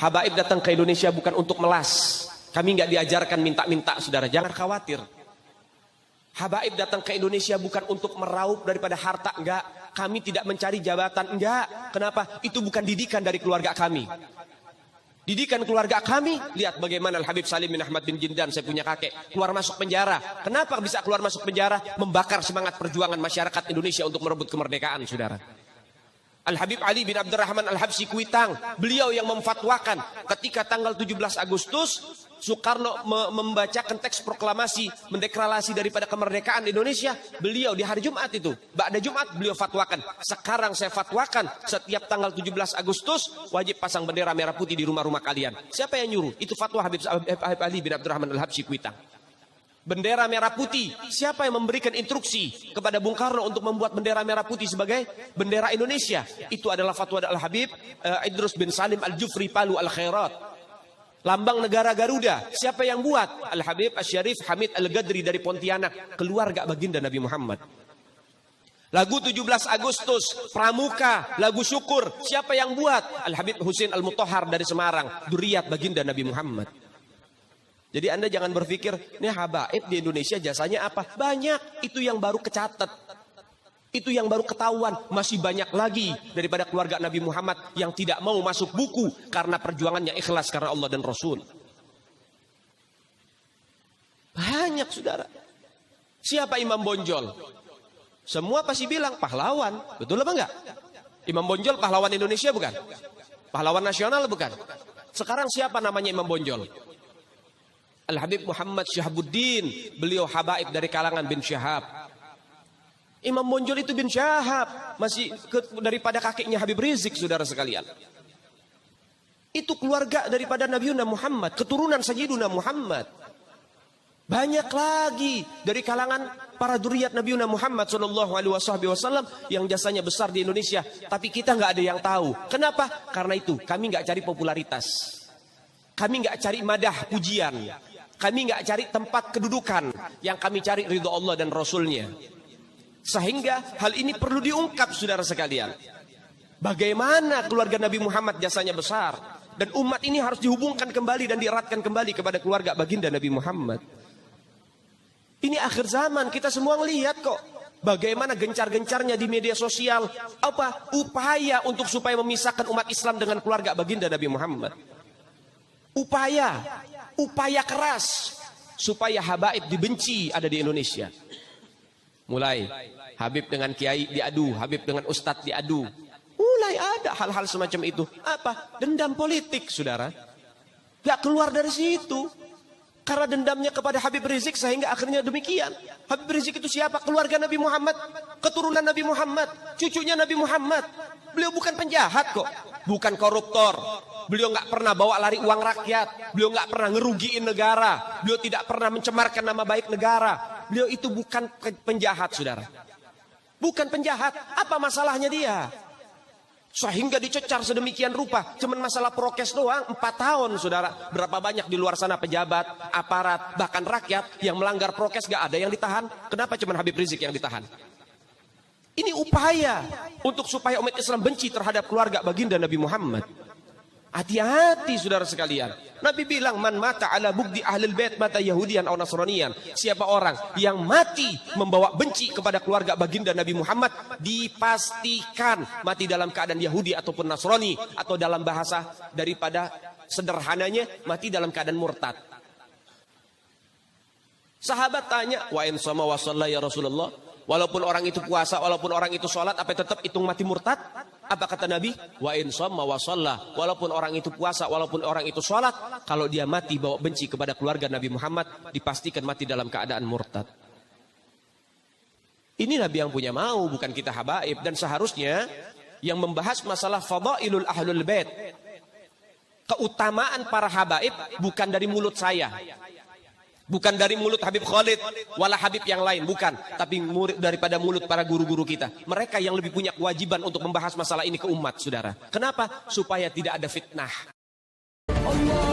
Habaib datang ke Indonesia bukan untuk melas. Kami nggak diajarkan minta-minta, saudara. Jangan khawatir. Habaib datang ke Indonesia bukan untuk meraup daripada harta, enggak. Kami tidak mencari jabatan, enggak. Kenapa? Itu bukan didikan dari keluarga kami. Didikan keluarga kami, lihat bagaimana Al-Habib Salim bin Ahmad bin Jindan, saya punya kakek, keluar masuk penjara. Kenapa bisa keluar masuk penjara? Membakar semangat perjuangan masyarakat Indonesia untuk merebut kemerdekaan, saudara. Al-Habib Ali bin Abdurrahman Al-Habsyi Kuitang, beliau yang memfatwakan ketika tanggal 17 Agustus Soekarno membacakan teks proklamasi mendeklarasi daripada kemerdekaan Indonesia. Beliau di hari Jumat itu, ba'da Jumat beliau fatwakan, sekarang saya fatwakan setiap tanggal 17 Agustus wajib pasang bendera merah putih di rumah-rumah kalian. Siapa yang nyuruh? Itu fatwa Habib Ali bin Abdurrahman Al-Habsyi Kuitang. Bendera merah putih, siapa yang memberikan instruksi kepada Bung Karno untuk membuat bendera merah putih sebagai bendera Indonesia? Itu adalah fatwa Al-Habib Idrus bin Salim Al-Jufri Palu Al-Khairat. Lambang negara Garuda, siapa yang buat? Al-Habib Asy-Syarif Hamid Al-Gadri dari Pontianak, keluarga baginda Nabi Muhammad. Lagu 17 Agustus, Pramuka, lagu syukur, siapa yang buat? Al-Habib Husain Al-Mutahhar dari Semarang, dzurriyyat baginda Nabi Muhammad. Jadi Anda jangan berpikir, ini habaib di Indonesia jasanya apa? Banyak, itu yang baru kecatat. Itu yang baru ketahuan. Masih banyak lagi daripada keluarga Nabi Muhammad yang tidak mau masuk buku karena perjuangannya ikhlas karena Allah dan Rasul. Banyak, saudara. Siapa Imam Bonjol? Semua pasti bilang pahlawan. Betul apa enggak? Imam Bonjol pahlawan Indonesia bukan? Pahlawan nasional bukan? Sekarang siapa namanya Imam Bonjol? Al-Habib Muhammad Syahabuddin, beliau habaib dari kalangan bin Syahab. Imam Bonjol itu bin Syahab, masih daripada kakeknya Habib Rizik, saudara sekalian. Itu keluarga daripada Nabiuna Muhammad, keturunan Sayyiduna Muhammad. Banyak lagi dari kalangan para dzurriyyat Nabiuna Muhammad sallallahu alaihi wasallam yang jasanya besar di Indonesia, tapi kita nggak ada yang tahu. Kenapa? Karena itu kami nggak cari popularitas, kami nggak cari madah pujian. Kami nggak cari tempat kedudukan, yang kami cari ridho Allah dan Rasulnya. Sehingga hal ini perlu diungkap, saudara sekalian. Bagaimana keluarga Nabi Muhammad jasanya besar. Dan umat ini harus dihubungkan kembali dan dieratkan kembali kepada keluarga baginda Nabi Muhammad. Ini akhir zaman, kita semua melihat kok. Bagaimana gencar-gencarnya di media sosial. Apa? Upaya untuk supaya memisahkan umat Islam dengan keluarga baginda Nabi Muhammad. Upaya keras supaya habaib dibenci ada di Indonesia. Mulai Habib dengan kiai diadu, Habib dengan ustadz diadu. Mulai ada hal-hal semacam itu. Apa? Dendam politik, saudara. Gak keluar dari situ. Karena dendamnya kepada Habib Rizik sehingga akhirnya demikian. Habib Rizik itu siapa? Keluarga Nabi Muhammad, keturunan Nabi Muhammad, cucunya Nabi Muhammad. Beliau bukan penjahat kok, bukan koruptor. Beliau nggak pernah bawa lari uang rakyat. Beliau nggak pernah ngerugiin negara. Beliau tidak pernah mencemarkan nama baik negara. Beliau itu bukan penjahat, saudara. Bukan penjahat. Apa masalahnya dia? Sehingga dicecar sedemikian rupa. Cuman masalah prokes doang, 4 tahun, saudara. Berapa banyak di luar sana pejabat, aparat, bahkan rakyat yang melanggar prokes gak ada yang ditahan. Kenapa cuman Habib Rizik yang ditahan? Ini upaya untuk supaya umat Islam benci terhadap keluarga baginda Nabi Muhammad. Hati-hati, saudara sekalian. Nabi bilang, man mata ala bugdi ahlul bait mata yahudian atau nasranian. Siapa orang yang mati membawa benci kepada keluarga baginda Nabi Muhammad, dipastikan mati dalam keadaan Yahudi ataupun Nasrani, atau dalam bahasa daripada sederhananya mati dalam keadaan murtad. Sahabat tanya, wa in sama wa shalla ya Rasulullah, walaupun orang itu puasa, walaupun orang itu sholat, apa tetap hitung mati murtad? Apa kata Nabi? Wa in shamma wa shalla, walaupun orang itu puasa, walaupun orang itu sholat, kalau dia mati bawa benci kepada keluarga Nabi Muhammad, dipastikan mati dalam keadaan murtad. Ini Nabi yang punya mau, bukan kita habaib. Dan seharusnya yang membahas masalah fadailul ahlul bait, keutamaan para habaib, bukan dari mulut saya, bukan dari mulut Habib Khalid, wala Habib yang lain, bukan. Tapi daripada mulut para guru-guru kita. Mereka yang lebih punya kewajiban untuk membahas masalah ini ke umat, saudara. Kenapa? Supaya tidak ada fitnah. Allah.